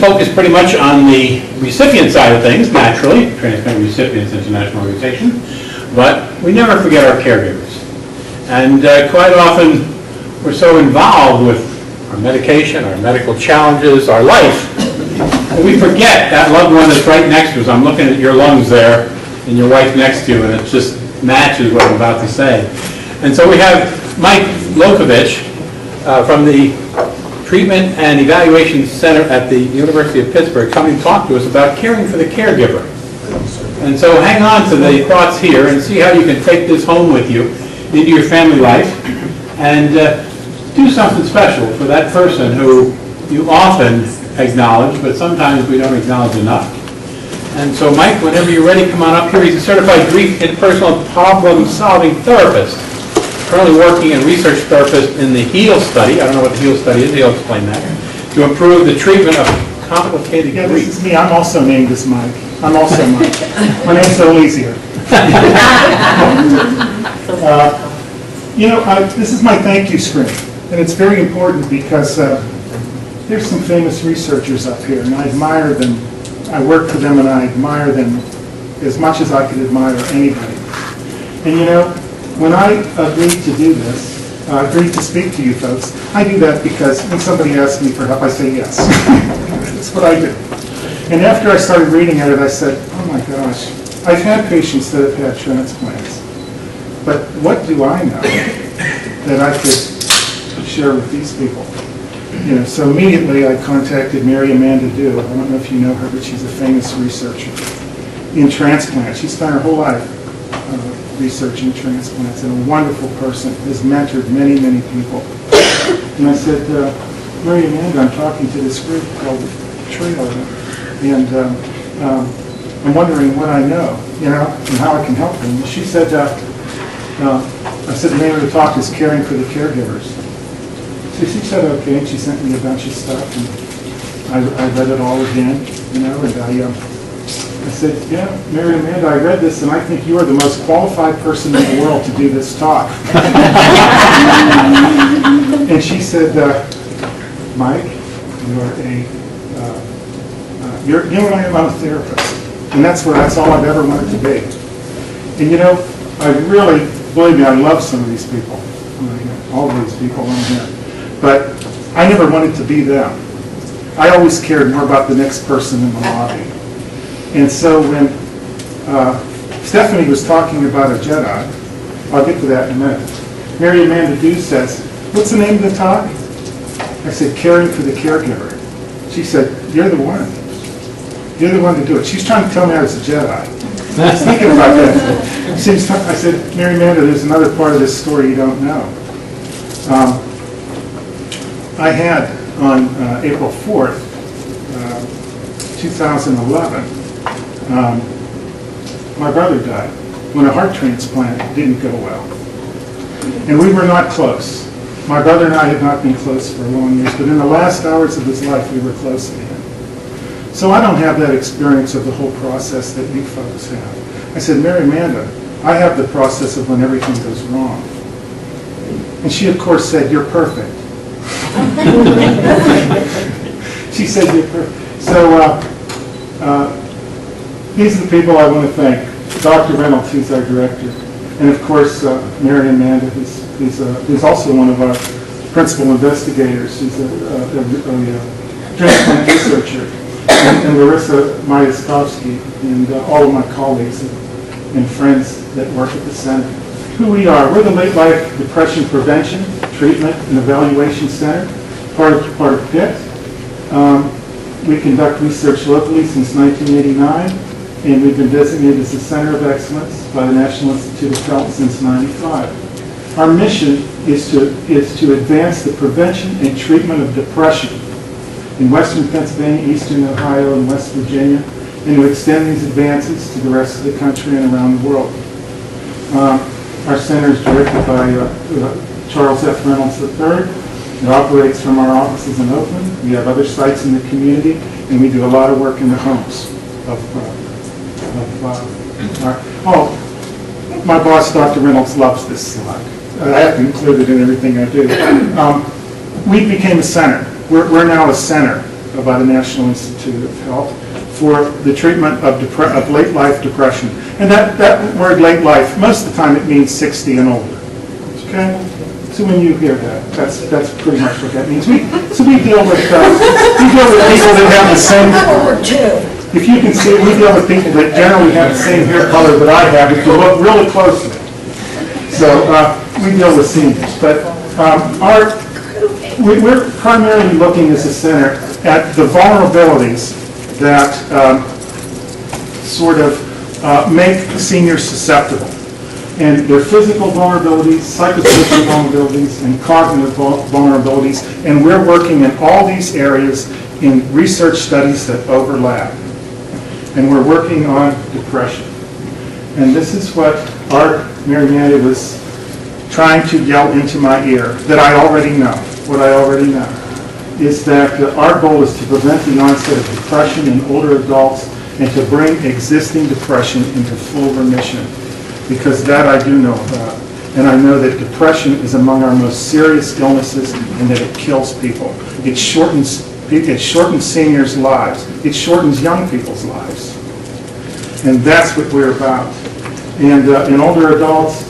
focus pretty much on the recipient side of things, naturally, Transplant Recipients International Organization, but we never forget our caregivers. And quite often, we're so involved with our medication, our medical challenges, our life, that we forget that loved one that's right next to us. I'm looking at your lungs there, and your wife next to you, and it just matches what I'm about to say. And so we have Mike Lockovich from the Treatment and Evaluation Center at the University of Pittsburgh coming to talk to us about caring for the caregiver. And so hang on to the thoughts here and see how you can take this home with you into your family life and do something special for that person who you often acknowledge, but sometimes we don't acknowledge enough. And so Mike, whenever you're ready, come on up here. He's a certified grief interpersonal and problem-solving therapist. Currently working as research therapist in the HEAL study. I don't know what the HEAL study is. He'll explain that. To improve the treatment of complicated grief. This is me. I'm also named as Mike. I'm also Mike. My name's a little easier. This is my thank you screen. And it's very important because there's some famous researchers up here, and I admire them. I work for them, and I admire them as much as I could admire anybody. And when I agreed to do this, agreed to speak to you folks, I do that because when somebody asks me for help, I say yes. That's what I do. And after I started reading at it, I said, oh my gosh, I've had patients that have had transplants, but what do I know that I could share with these people? So immediately I contacted Mary Amanda Dew. I don't know if you know her, but she's a famous researcher in transplant. She spent her whole life researching transplants, and a wonderful person, has mentored many, many people. And I said, Mary Amanda, I'm talking to this group called TRIO, and I'm wondering what I know, and how I can help them. And she said, I said the name of the talk is Caring for the Caregivers. So she said, okay, and she sent me a bunch of stuff, and I read it all again, and I said, yeah, Mary Amanda, I read this, and I think you are the most qualified person in the world to do this talk. And she said, Mike, I'm a therapist, and that's all I've ever wanted to be. And I really, believe me, I love some of these people, all of these people on here, but I never wanted to be them. I always cared more about the next person in the lobby. And so when Stephanie was talking about a Jedi, I'll get to that in a minute, Mary Amanda Dew says, what's the name of the talk? I said, Caring for the Caregiver. She said, you're the one. You're the one to do it. She's trying to tell me I was a Jedi. I was thinking about that. I said, Mary Amanda, there's another part of this story you don't know. I had on April 4th, 2011, my brother died when a heart transplant didn't go well. And we were not close. My brother and I had not been close for long years, but in the last hours of his life, we were close again. So I don't have that experience of the whole process that you folks have. I said, Mary Amanda, I have the process of when everything goes wrong. And she, of course, said, you're perfect. She said, you're perfect. So these are the people I want to thank. Dr. Reynolds, who's our director. And, of course, Mary Amanda, who's also one of our principal investigators. She's a transplant researcher. And Larissa Majaskovsky, and all of my colleagues and friends that work at the center. Who we are, we're the Late Life Depression Prevention, Treatment, and Evaluation Center, part of PIT. We conduct research locally since 1989, and we've been designated as a Center of Excellence by the National Institute of Health since '95. Our mission is to advance the prevention and treatment of depression in Western Pennsylvania, Eastern Ohio, and West Virginia, and to extend these advances to the rest of the country and around the world. Our center is directed by Charles F. Reynolds III. It operates from our offices in Oakland. We have other sites in the community, and we do a lot of work in the homes my boss, Dr. Reynolds, loves this slide. I have to include it in everything I do. We became a center. We're now a center by the National Institute of Health for the treatment of late life depression. And that word late life, most of the time it means 60 and older. Okay? So when you hear that, that's pretty much what that means. So we deal with people that have the same. If you can see, we deal with people that generally have the same hair color that I have. If you look really closely, so we deal with seniors. But we're primarily looking as a center at the vulnerabilities that sort of make seniors susceptible. And their physical vulnerabilities, psychosocial vulnerabilities, and cognitive vulnerabilities. And we're working in all these areas in research studies that overlap. And we're working on depression. And this is what Art Mariani was trying to yell into my ear, that I already know. What I already know is that our goal is to prevent the onset of depression in older adults and to bring existing depression into full remission. Because that I do know about. And I know that depression is among our most serious illnesses and that it kills people. It shortens seniors' lives. It shortens young people's lives. And that's what we're about. And in older adults,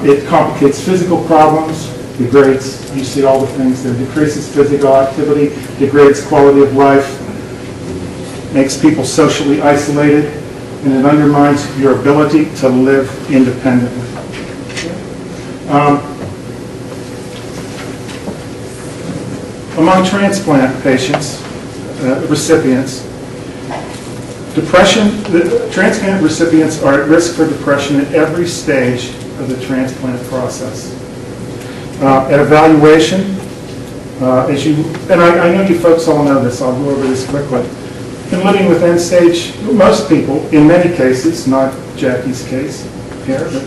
it complicates physical problems, degrades, you see all the things there, decreases physical activity, degrades quality of life, makes people socially isolated, and it undermines your ability to live independently. Among transplant patients, recipients, transplant recipients are at risk for depression at every stage of the transplant process. At evaluation, and I know you folks all know this, I'll go over this quickly. In living with end-stage, most people, in many cases, not Jackie's case here, but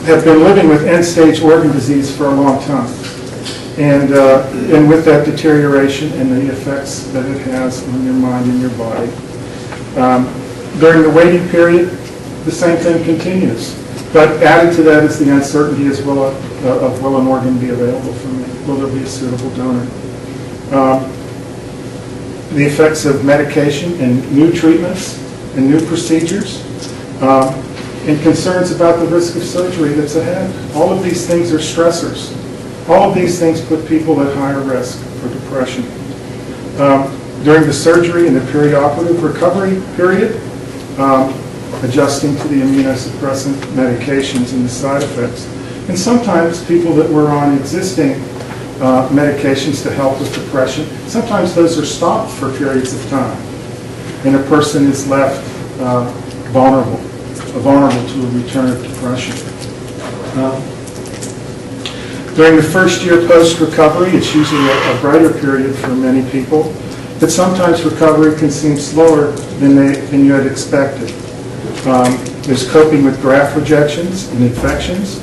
have been living with end-stage organ disease for a long time. And with that deterioration and the effects that it has on your mind and your body. During the waiting period, the same thing continues. But added to that is the uncertainty as well of will an organ be available for me? Will there be a suitable donor? The effects of medication and new treatments and new procedures, and concerns about the risk of surgery that's ahead. All of these things are stressors. All of these things put people at higher risk for depression. During the surgery and the perioperative recovery period, adjusting to the immunosuppressant medications and the side effects. And sometimes people that were on existing medications to help with depression, sometimes those are stopped for periods of time. And a person is left vulnerable to a return of depression. During the first year post-recovery, it's usually a brighter period for many people, but sometimes recovery can seem slower than you had expected. There's coping with graft rejections and infections,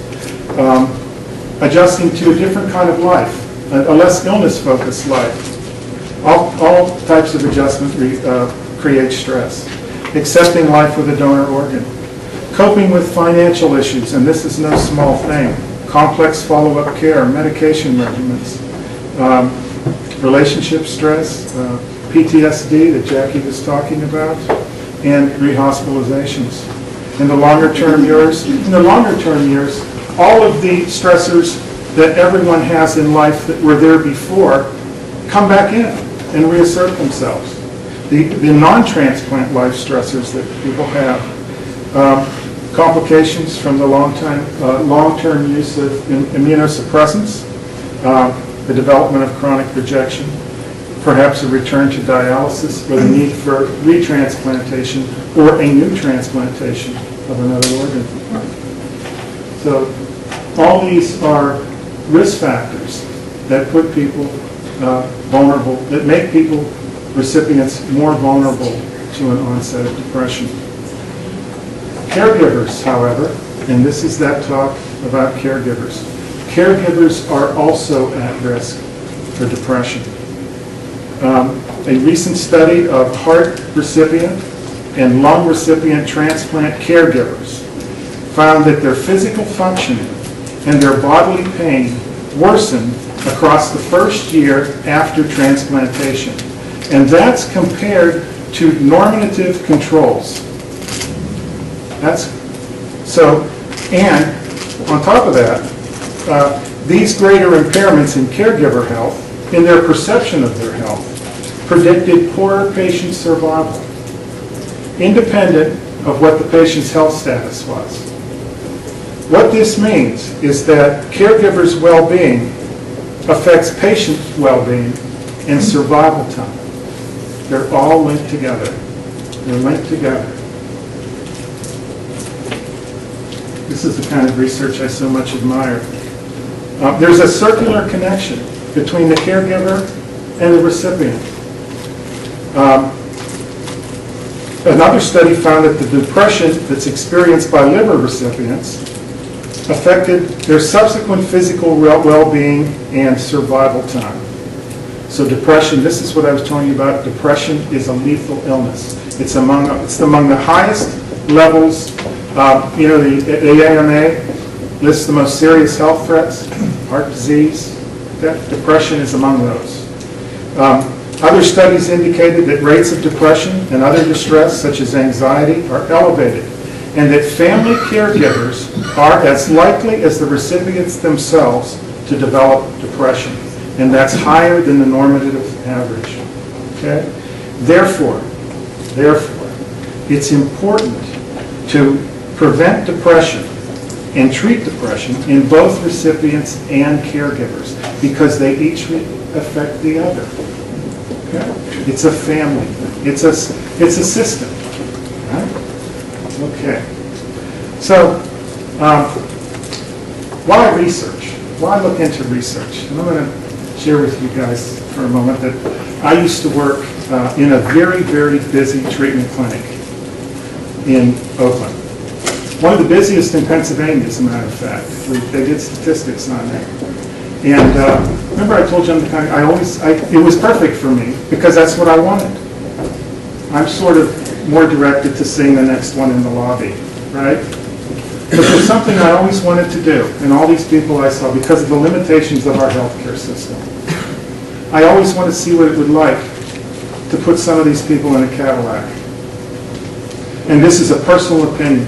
adjusting to a different kind of life, a less illness-focused life. All types of adjustment create stress. Accepting life with a donor organ. Coping with financial issues, and this is no small thing. Complex follow-up care, medication regimens, relationship stress, PTSD that Jackie was talking about, and rehospitalizations. In the longer term years, all of the stressors that everyone has in life that were there before come back in and reassert themselves. The non-transplant life stressors that people have, complications from the long-term use of immunosuppressants, the development of chronic rejection, perhaps a return to dialysis or the need for retransplantation or a new transplantation of another organ. So all these are risk factors that put people vulnerable, that make people, recipients, more vulnerable to an onset of depression. Caregivers, however, and this is that talk about caregivers. Caregivers are also at risk for depression. A recent study of heart recipient and lung recipient transplant caregivers found that their physical functioning and their bodily pain worsened across the first year after transplantation. And that's compared to normative controls. That's so, and on top of that, these greater impairments in caregiver health, in their perception of their health, predicted poorer patient survival, independent of what the patient's health status was. What this means is that caregivers' well-being affects patient well-being and survival time. They're all linked together. They're linked together. This is the kind of research I so much admire. There's a circular connection between the caregiver and the recipient. Another study found that the depression that's experienced by liver recipients affected their subsequent physical well-being and survival time. So depression, this is what I was telling you about. Depression is a lethal illness. It's among the highest levels. The AMA lists the most serious health threats: heart disease, death. Depression is among those. Other studies indicated that rates of depression and other distress, such as anxiety, are elevated, and that family caregivers are as likely as the recipients themselves to develop depression, and that's higher than the normative average. Okay? Therefore, it's important to prevent depression and treat depression in both recipients and caregivers, because they each affect the other. Okay? It's a family thing. It's a system. Right? Okay. So, why research? Why look into research? And I'm going to share with you guys for a moment that I used to work in a very, very busy treatment clinic in Oakland. One of the busiest in Pennsylvania, as a matter of fact. They did statistics on that. And remember I told you it was perfect for me because that's what I wanted. I'm sort of more directed to seeing the next one in the lobby, right? But there's something I always wanted to do, and all these people I saw, because of the limitations of our healthcare system. I always want to see what it would like to put some of these people in a Cadillac. And this is a personal opinion,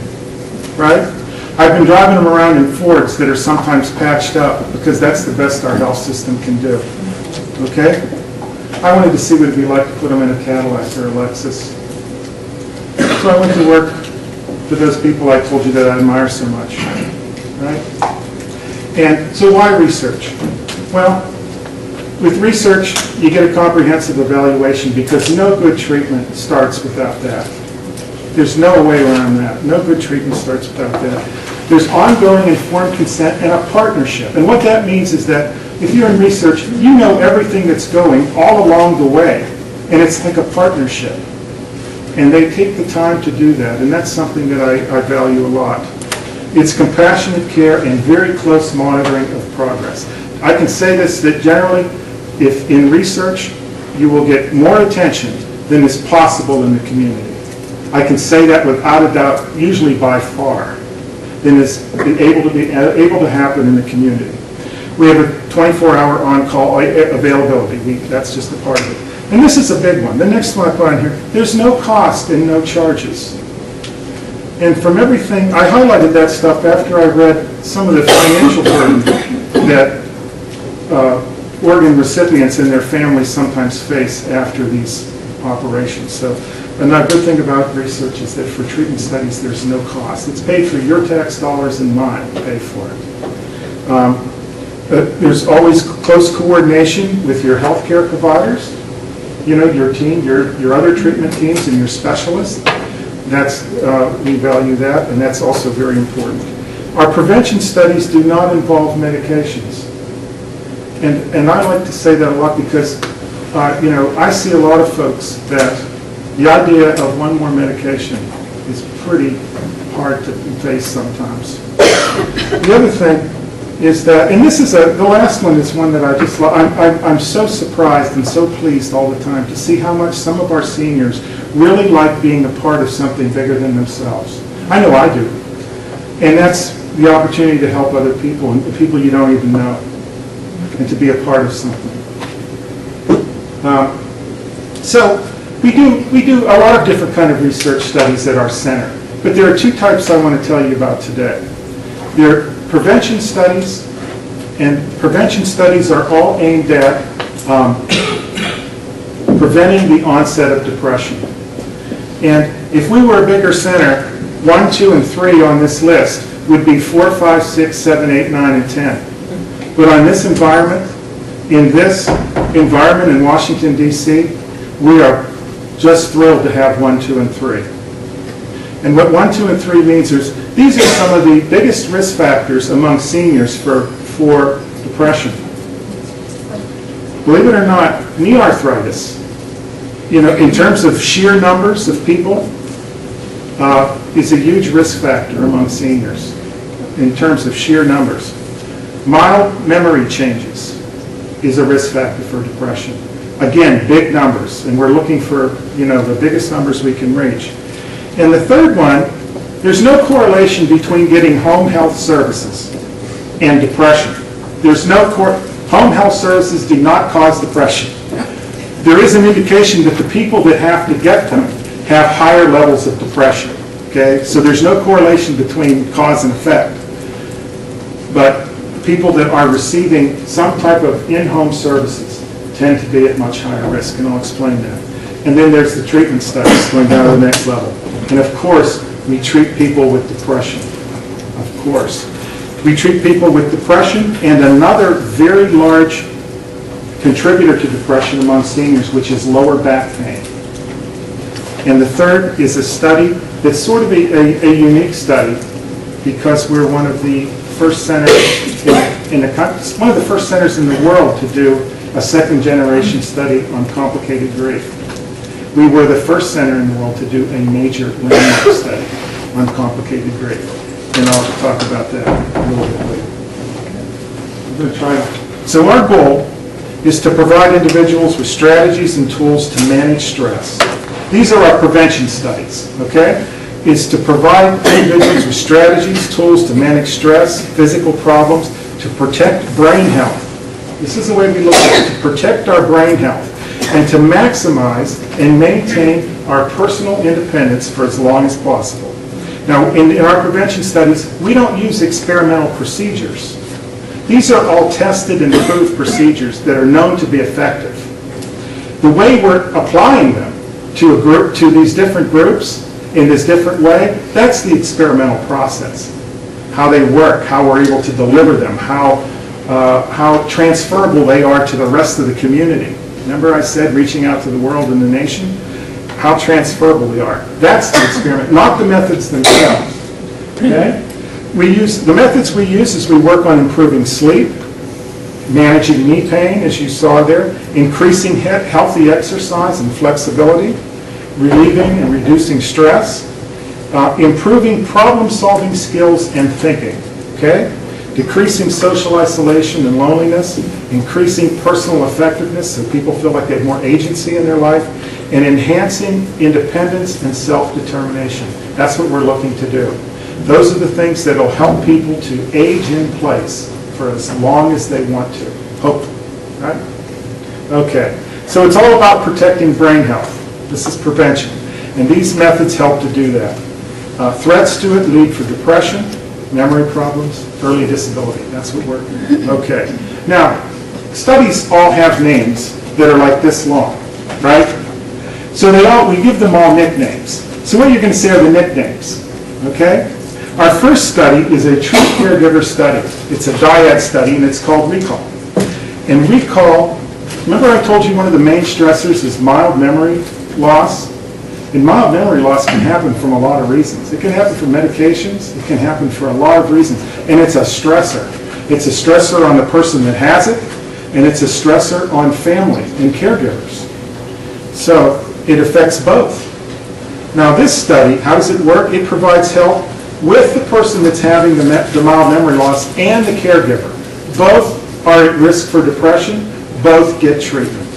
right? I've been driving them around in Fords that are sometimes patched up because that's the best our health system can do. Okay? I wanted to see what it would be like to put them in a Cadillac or a Lexus. So I went to work for those people I told you that I admire so much. Right? And so why research? Well, with research, you get a comprehensive evaluation because no good treatment starts without that. There's no way around that. No good treatment starts without that. There's ongoing informed consent and a partnership. And what that means is that if you're in research, you know everything that's going all along the way. And it's like a partnership. And they take the time to do that. And that's something that I value a lot. It's compassionate care and very close monitoring of progress. I can say this, that generally, if in research, you will get more attention than is possible in the community. I can say that without a doubt, usually by far, than is able to happen in the community. We have a 24-hour on-call availability. That's just a part of it. And this is a big one. The next one I put on here, there's no cost and no charges. And from everything, I highlighted that stuff after I read some of the financial burden that organ recipients and their families sometimes face after these operations. So another good thing about research is that for treatment studies, there's no cost. It's paid for your tax dollars and mine pay for it. There's always close coordination with your healthcare providers, you know, your team, your other treatment teams and your specialists. We value that, and that's also very important. Our prevention studies do not involve medications. And I like to say that a lot because, I see a lot of folks that the idea of one more medication is pretty hard to face sometimes. The other thing is that, and this is the last one is one that I just love. I'm so surprised and so pleased all the time to see how much some of our seniors really like being a part of something bigger than themselves. I know I do. And that's the opportunity to help other people, and people you don't even know, and to be a part of something. So we do a lot of different kind of research studies at our center, but there are two types I want to tell you about today. There are prevention studies, and prevention studies are all aimed at preventing the onset of depression. And if we were a bigger center, 1, 2, and 3 on this list would be 4, 5, 6, 7, 8, 9, and 10. But on this environment, in Washington, D.C., we are just thrilled to have 1, 2, and 3. And what 1, 2, and 3 means is these are some of the biggest risk factors among seniors for depression. Believe it or not, knee arthritis, in terms of sheer numbers of people, is a huge risk factor among seniors in terms of sheer numbers. Mild memory changes is a risk factor for depression. Again, big numbers, and we're looking for the biggest numbers we can reach. And the third one, there's no correlation between getting home health services and depression. Home health services do not cause depression. There is an indication that the people that have to get them have higher levels of depression. Okay, so there's no correlation between cause and effect. But people that are receiving some type of in-home services tend to be at much higher risk, and I'll explain that. And then there's the treatment studies going down to the next level. And of course, we treat people with depression. Of course. We treat people with depression, and another very large contributor to depression among seniors, which is lower back pain. And the third is a study that's sort of a unique study, because we're one of the first centers one of the first centers in the world to do a second-generation study on complicated grief. We were the first center in the world to do a major landmark study on complicated grief. And I'll talk about that a little bit later. I'm going to try. So our goal is to provide individuals with strategies and tools to manage stress. These are our prevention studies, okay? Is to provide individuals with strategies, tools to manage stress, physical problems, to protect brain health. This is the way we look at it, to protect our brain health, and to maximize and maintain our personal independence for as long as possible. Now, in our prevention studies, we don't use experimental procedures. These are all tested and approved procedures that are known to be effective. The way we're applying them to a group, to these different groups, in this different way, that's the experimental process. How they work, how we're able to deliver them, how transferable they are to the rest of the community. Remember I said reaching out to the world and the nation? How transferable they are. That's the experiment, not the methods themselves. Okay? The methods we use is we work on improving sleep, managing knee pain, as you saw there, increasing healthy exercise and flexibility, relieving and reducing stress, improving problem-solving skills and thinking, okay? Decreasing social isolation and loneliness, increasing personal effectiveness so people feel like they have more agency in their life, and enhancing independence and self-determination. That's what we're looking to do. Those are the things that will help people to age in place for as long as they want to, hopefully, right? Okay, so it's all about protecting brain health. This is prevention, and these methods help to do that. Threats to it lead for depression, memory problems, early disability. That's what we're doing. Okay. Now, studies all have names that are like this long, right? So we give them all nicknames. So what you're going to say are the nicknames, okay? Our first study is a true caregiver study. It's a dyad study, and it's called Recall. And Recall, remember I told you one of the main stressors is mild memory loss? And mild memory loss can happen from a lot of reasons. It can happen from medications. It can happen for a lot of reasons. And it's a stressor. It's a stressor on the person that has it, and it's a stressor on family and caregivers. So it affects both. Now this study, how does it work? It provides help with the person that's having the mild memory loss and the caregiver. Both are at risk for depression. Both get treatment.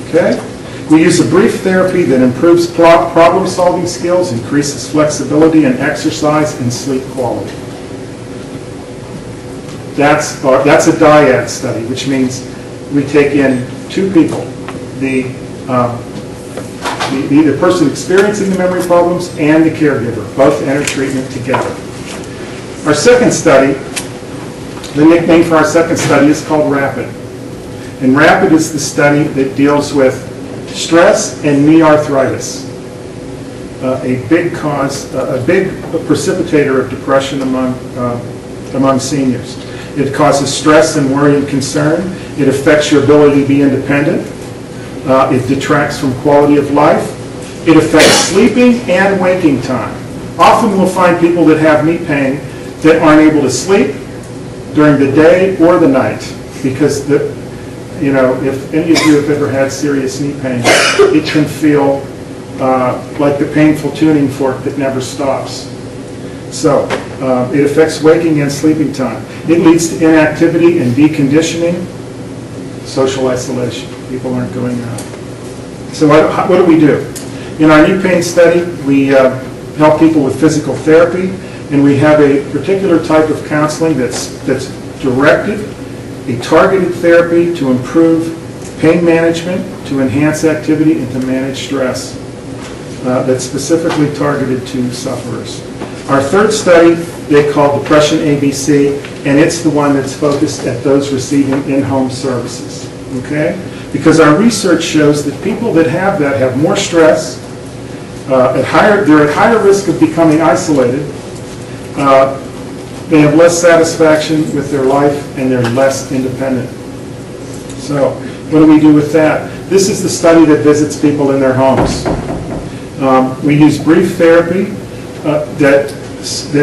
Okay? We use a brief therapy that improves problem-solving skills, increases flexibility and exercise, and sleep quality. That's a dyad study, which means we take in two people, the the person experiencing the memory problems and the caregiver both enter treatment together. Our second study, the nickname for our second study is called RAPID. And RAPID is the study that deals with stress and knee arthritis, a big precipitator of depression among seniors. It causes stress and worry and concern. It affects your ability to be independent. It detracts from quality of life. It affects sleeping and waking time. Often we'll find people that have knee pain that aren't able to sleep during the day or the night because, if any of you have ever had serious knee pain, it can feel like the painful tuning fork that never stops. So it affects waking and sleeping time. It leads to inactivity and deconditioning, social isolation. People aren't going out. So what do we do? In our knee pain study, we help people with physical therapy, and we have a particular type of counseling that's directed, a targeted therapy to improve pain management, to enhance activity, and to manage stress that's specifically targeted to sufferers. Our third study they call Depression ABC, and it's the one that's focused at those receiving in-home services, okay? Because our research shows that people that have that have more stress, they're at higher risk of becoming isolated, they have less satisfaction with their life, and they're less independent. So what do we do with that? This is the study that visits people in their homes. We use brief therapy that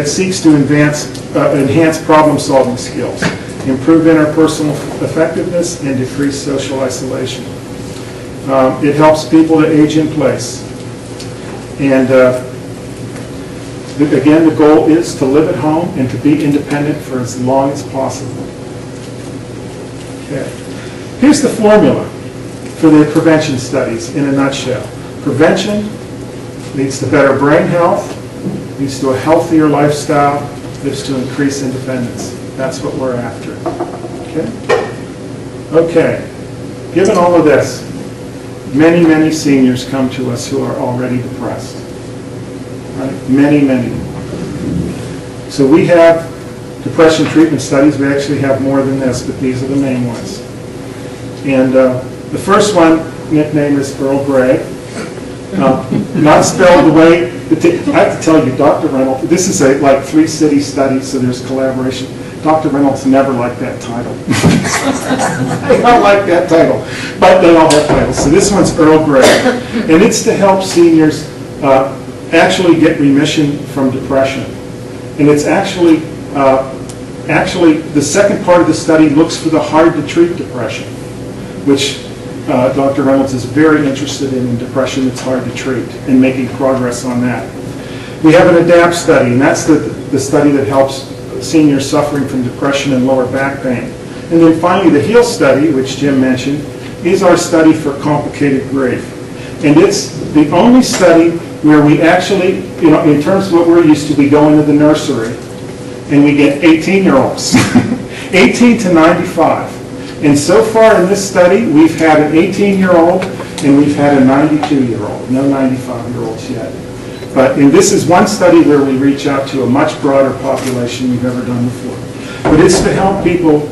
seeks to enhance problem-solving skills, improve interpersonal effectiveness, and decrease social isolation. It helps people to age in place. And again, the goal is to live at home and to be independent for as long as possible. Okay. Here's the formula for the prevention studies in a nutshell. Prevention leads to better brain health, leads to a healthier lifestyle, leads to increased independence. That's what we're after. Okay? Okay. Given all of this, many, many seniors come to us who are already depressed. Right? Many, many. So we have depression treatment studies. We actually have more than this, but these are the main ones. And the first one, nickname is Earl Grey. Not spelled the way, I have to tell you, Dr. Reynolds, this is a like 3-city study, so there's collaboration. Dr. Reynolds never liked that title. I don't like that title, but they all have titles. So this one's Earl Grey, and it's to help seniors actually get remission from depression. And it's actually the second part of the study looks for the hard-to-treat depression, which Dr. Reynolds is very interested in depression that's hard to treat and making progress on that. We have an ADAPT study, and that's the study that helps seniors suffering from depression and lower back pain. And then finally, the HEAL study, which Jim mentioned, is our study for complicated grief. And it's the only study where we actually, in terms of what we're used to, we go into the nursery and we get 18-year-olds, 18 to 95. And so far in this study, we've had an 18-year-old and we've had a 92-year-old. No 95-year-olds yet. And this is one study where we reach out to a much broader population we've ever done before. But it's to help people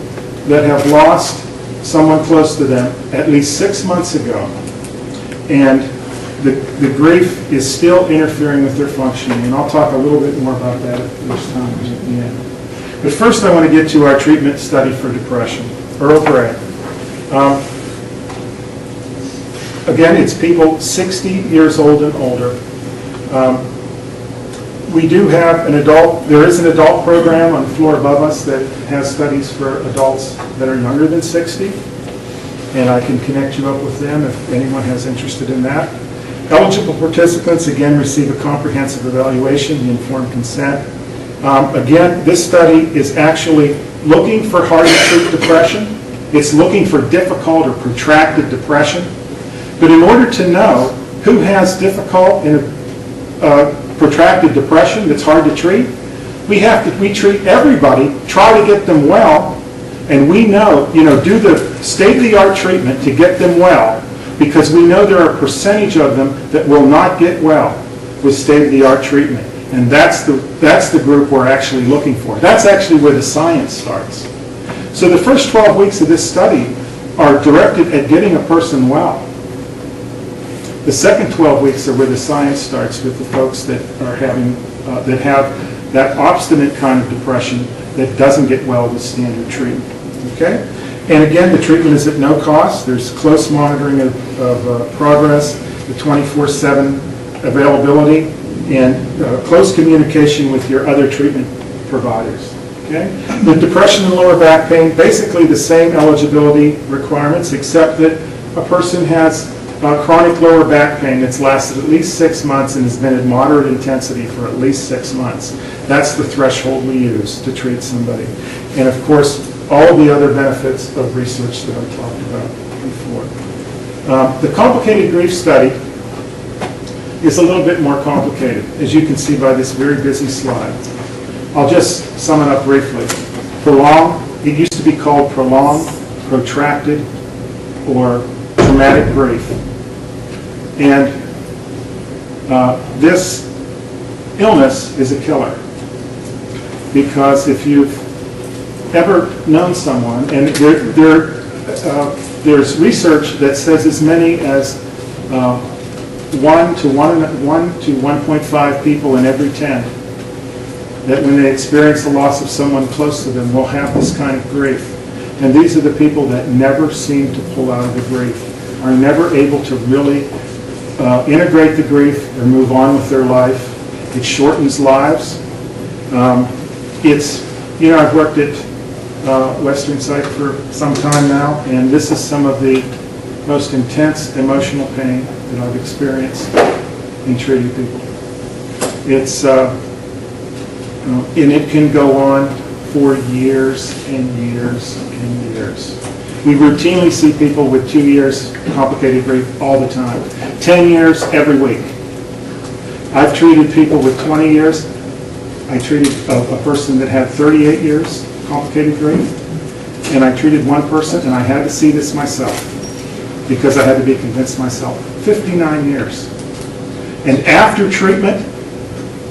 that have lost someone close to them at least 6 months ago. And the grief is still interfering with their functioning. And I'll talk a little bit more about that if there's time at the end. But first I want to get to our treatment study for depression. Earl Grey. Again, it's people 60 years old and older. We do have there is an adult program on the floor above us that has studies for adults that are younger than 60. And I can connect you up with them if anyone has interested in that. Eligible participants, again, receive a comprehensive evaluation, the informed consent. Again, this study is actually looking for hard-to-treat depression. It's looking for difficult or protracted depression. But in order to know who has difficult and protracted depression that's hard to treat, we treat everybody, try to get them well, and we know, do the state-of-the-art treatment to get them well, because we know there are a percentage of them that will not get well with state-of-the-art treatment. And that's the group we're actually looking for. That's actually where the science starts. So the first 12 weeks of this study are directed at getting a person well. The second 12 weeks are where the science starts with the folks that are having, that have that obstinate kind of depression that doesn't get well with standard treatment. Okay? And again, the treatment is at no cost. There's close monitoring of progress, the 24/7 availability, and close communication with your other treatment providers. Okay? The depression and lower back pain, basically the same eligibility requirements, except that a person has chronic lower back pain that's lasted at least 6 months and has been at moderate intensity for at least 6 months. That's the threshold we use to treat somebody. And of course, all of the other benefits of research that I talked about before. The complicated grief study is a little bit more complicated, as you can see by this very busy slide. I'll just sum it up briefly. It used to be called prolonged, protracted, or traumatic grief. And this illness is a killer. Because if you've ever known someone, and there's research that says as many as 1 to 1.5 people in every 10 that when they experience the loss of someone close to them will have this kind of grief. And these are the people that never seem to pull out of the grief, are never able to really integrate the grief or move on with their life. It shortens lives. I've worked at Western Psych for some time now, and this is some of the most intense emotional pain that I've experienced in treating people. And it can go on for years and years and years. We routinely see people with 2 years complicated grief all the time. 10 years every week. I've treated people with 20 years. I treated a person that had 38 years complicated grief, and I treated one person, and I had to see this myself because I had to be convinced myself. 59 years. And after treatment,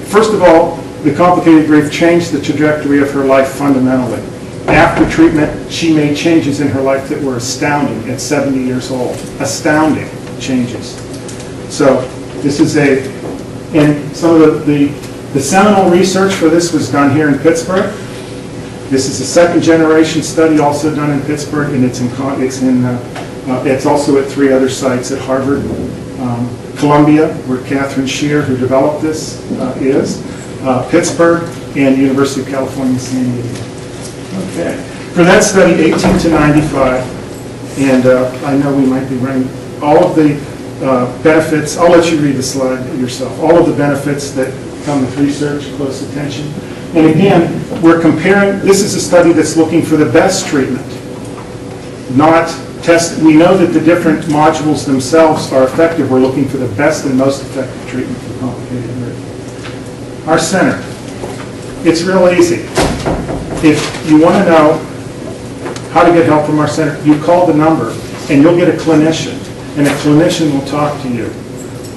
first of all, the complicated grief changed the trajectory of her life fundamentally. After treatment, she made changes in her life that were astounding at 70 years old. Astounding changes. So this is and some of the seminal research for this was done here in Pittsburgh. This is a second generation study also done in Pittsburgh, and it's also at 3 other sites at Harvard, Columbia, where Catherine Shear, who developed this, is, Pittsburgh, and University of California, San Diego. Okay. For that study, 18 to 95, and I know we might be running all of the benefits. I'll let you read the slide yourself. All of the benefits that come with research, close attention. And again, we're comparing, this is a study that's looking for the best treatment, not test. We know that the different modules themselves are effective. We're looking for the best and most effective treatment for complicated grief. Our center, it's real easy. If you want to know how to get help from our center, you call the number and you'll get a clinician, and a clinician will talk to you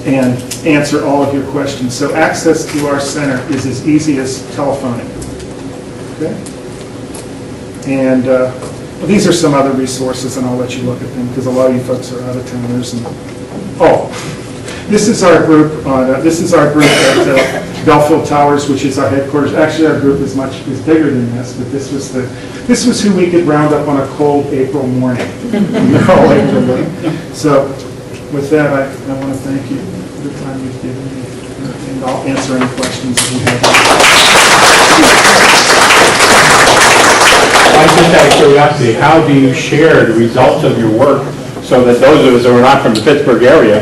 and answer all of your questions. So access to our center is as easy as telephoning. Okay? And these are some other resources, and I'll let you look at them because a lot of you folks are out of towners. This is our group. This is our group at Belfield Towers, which is our headquarters. Actually, our group is bigger than this, but this was who we could round up on a cold April morning. They're all April. So, with that, I want to thank you for the time you've given me, and I'll answer any questions that you have. Just out of curiosity, how do you share the results of your work so that those of us who are not from the Pittsburgh area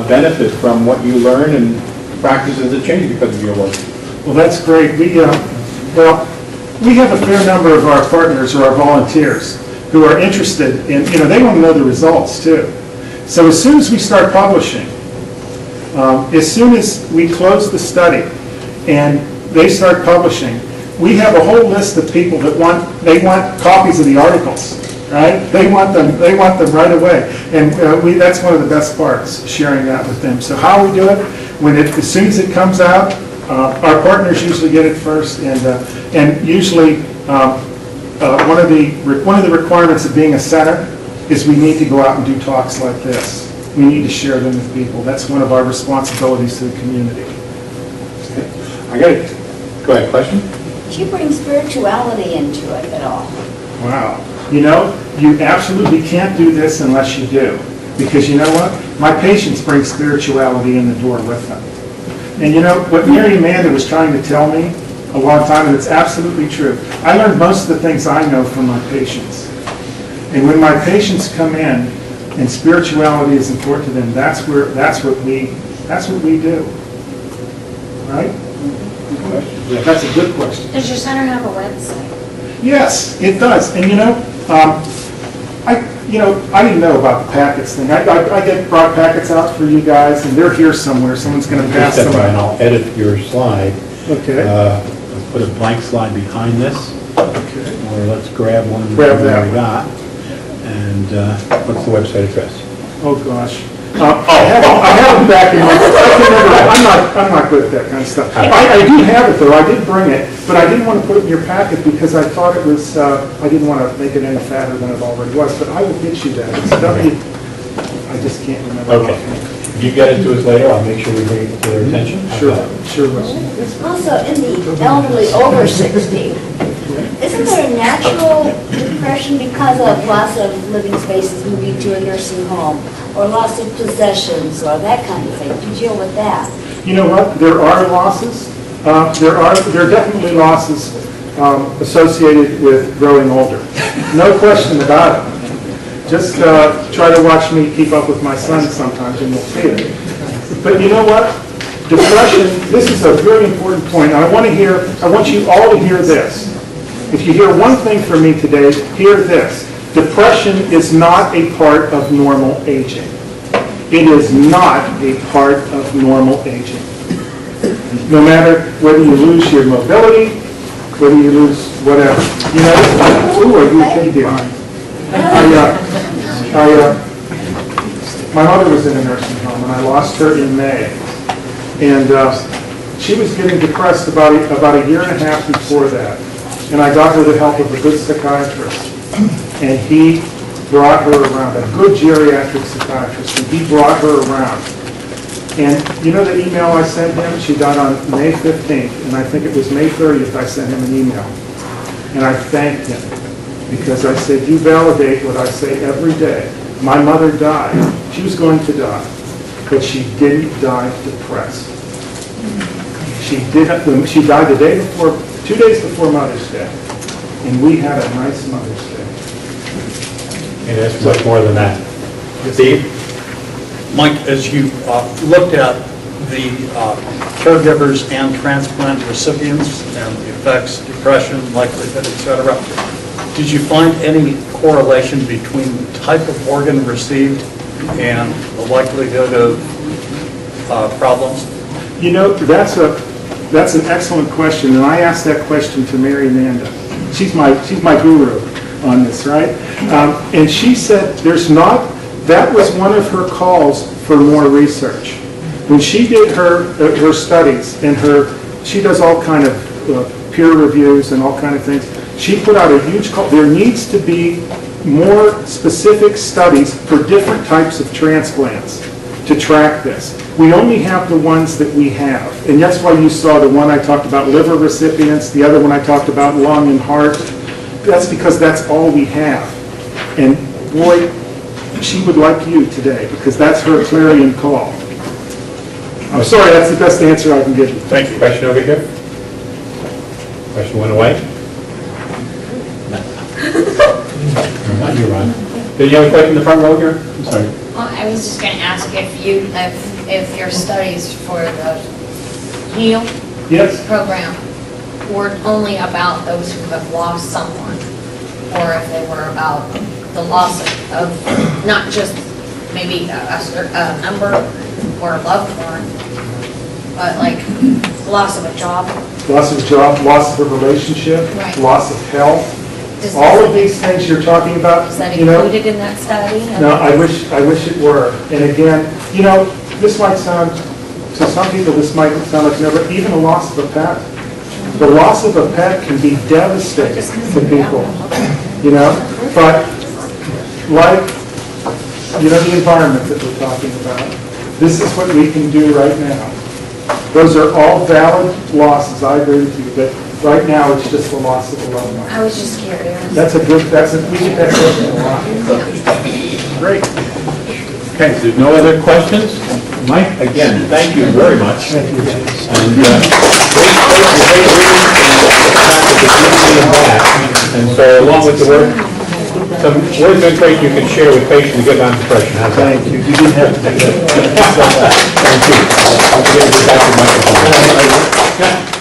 benefit from what you learn and practices that change because of your work? Well, that's great. We have a fair number of our partners or our volunteers who are interested in, they want to know the results too. So as soon as we start publishing, as soon as we close the study and they start publishing, we have a whole list of people that want copies of the articles. right? They want them right away. And that's one of the best parts, sharing that with them. So how we do it, as soon as it comes out, our partners usually get it first, and usually one of the requirements of being a center is we need to go out and do talks like this. We need to share them with people. That's one of our responsibilities to the community. I got it. Go ahead, question? Do you bring spirituality into it at all? Wow. You know, you absolutely can't do this unless you do. Because you know what? My patients bring spirituality in the door with them. And you know, what Mary Amanda was trying to tell me a long time, and it's absolutely true. I learned most of the things I know from my patients. And when my patients come in and spirituality is important to them, that's what we do. Right? Yeah, that's a good question. Does your center have a website? Yes, it does. And you know, I didn't know about the packets thing. I get brought packets out for you guys, and they're here somewhere. Someone's going to pass them. Brian, I'll edit your slide. Okay. Let's put a blank slide behind this. Okay. Or let's grab one Grab that that we got. And what's the website address? Oh gosh. I have them back in my. I'm not good at that kind of stuff. I do have it though. I did bring it, but I didn't want to put it in your packet because I thought it was. I didn't want to make it any fatter than it already was. But I will get you that. It's I just can't remember. Okay. If you get it to us later, I'll make sure we bring it to their attention. Sure. Also, in the elderly over 60, isn't there a natural depression because of loss of living spaces, moving to a nursing home, or loss of possessions, or that kind of thing? Do you deal with that? You know what? There are losses. There are definitely losses associated with growing older. No question about it. Just try to watch me keep up with my son sometimes, and you'll see it. But you know what? Depression. This is a very important point. I want you all to hear this. If you hear one thing from me today, hear this. Depression is not a part of normal aging. It is not a part of normal aging. No matter whether you lose your mobility, whether you lose whatever. You know, who are you kidding? My mother was in a nursing home, and I lost her in May. And she was getting depressed about a year and a half before that. And I got her the help of a good psychiatrist. And he brought her around, a good geriatric psychiatrist, and he brought her around. And you know the email I sent him? She died on May 15th, and I think it was May 30th I sent him an email. And I thanked him, because I said, you validate what I say every day. My mother died. She was going to die, but she didn't die depressed. She died the day before, 2 days before Mother's Day, and we had a nice Mother's Day. And it's much more than that. Steve? Mike, as you looked at the caregivers and transplant recipients and the effects, depression, likelihood, etc., did you find any correlation between the type of organ received and the likelihood of problems? You know, that's an excellent question, and I asked that question to Mary Amanda. She's my guru on this, right? And she said that was one of her calls for more research. When she did her studies, and she does all kind of peer reviews and all kind of things, she put out a huge call. There needs to be more specific studies for different types of transplants to track this. We only have the ones that we have. And that's why you saw the one I talked about, liver recipients, the other one I talked about, lung and heart. That's because that's all we have. And boy, she would like you today, because that's her clarion call. I'm sorry, that's the best answer I can give you. Thank you. Question over here? Question went away? No. Not you, Ron. Did you have a question in the front row here? I'm sorry. Well, I was just going to ask if your studies for the HEAL program were only about those who have lost someone, or if they were about the loss of not just maybe a number or a loved one, but like loss of a job. Loss of a job, loss of a relationship, right. Loss of health, All of these things you're talking about, Is that you know. included in that study? No, I wish it were. And again, you know, this might sound, to some people, this might sound like never, even a loss of a pet. The loss of a pet can be devastating to people, you know, but like, you know, the environment that we're talking about, this is what we can do right now. Those are all valid losses, I agree with you, but right now it's just the loss of a loved one. I was just curious. We get that question a lot. Great. Okay, so no other questions? Mike, again, thank you very much. Thank you. And great reading and so along with the work, some words of encouragement you can share with patients to get on depression. How's that? Thank you. You didn't have to do that. Thank you. I'll give you back the microphone.